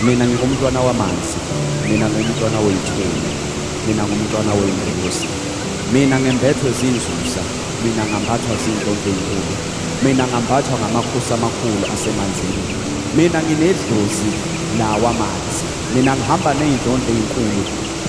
Mina ngingumntwana wamanzi, mina ngumntwana wey'thweni, mina ngumntwana wey'ngelosi, mina ngembethwe zinzusa, mina ngambathwa zinhlonto ey'nkulu, mina ngambathwa ngamakhosi amakhulu asemanzini, mina nginedlozi lawamanzi, mina ngihamba ney'ndondo ey'nkulu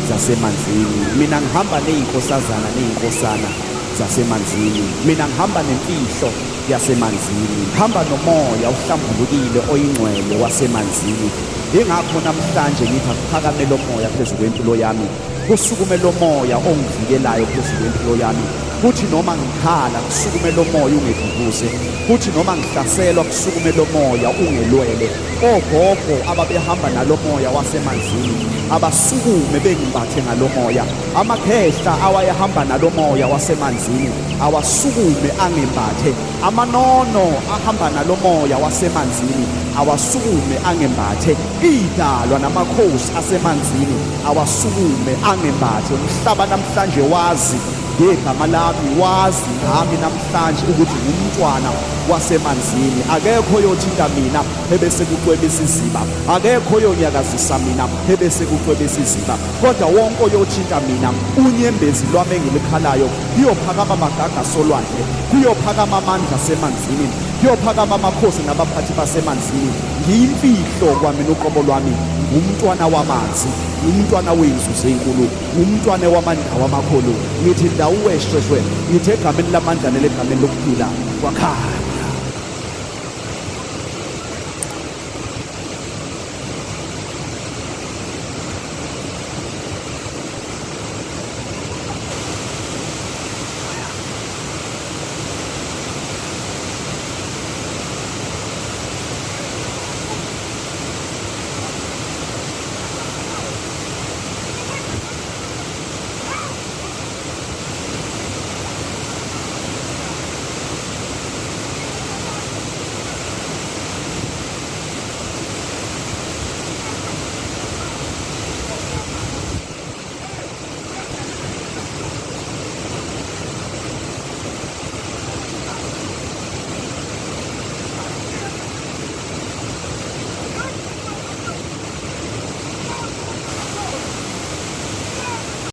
zasemanzini, mina ngihamba ney'nkosazana ney'nkosana zasemanzini, mina ngihamba nemfihlo yasemanzini, ngihamba nomoya ohlambulukile oyingcwele wasemanzini. Ingakho namhlanje ngithi akuphakame lo moya phezu kwempilo yami, kusukume lo moya ongivikelayo phezu kwempilo yami, kuthi noma ngikhala kusukume lo moya ungiduduze, kuthi noma ngihlaselwa kusukume lo moya ungelwele. Ogogo ababehamba nalo moya wasemanzini abasukume bengimbathe ngalo moya, amakhehla awayehamba nalo moya wasemanzini awasukume angembathe, amanono ahamba nalo moya wasemanzini awasukume angembathe, idalwa namakhosi asemanzini awasukume angembathe. Umhlaba namhlanje wazi ngegama lami, wazi ngami namhlanje ukuthi ngumntwana wasemanzini. Akekho yothinta mina ebese kucwebisa iziba, akekho yonyakazisa mina ebese kucwebisa iziba, kodwa wonke oyothinta mina unyembezi lwami engilikhalayo kuyophakama amagaga solwandle, kuyophakama amandla asemanzini, kuyophakama amakhosi nabaphathi basemanzini. Ngiyimfihlo kwami noqobo lwami, ngumntwana wamanzi, ngumntwana wey'nzuzo ey'nkulu, ngumntwana wamandawo amakhulu. Ngithi ndawuweshweshwe, ngithi egameni lamandla nelegameni lokuphila kwakhaya.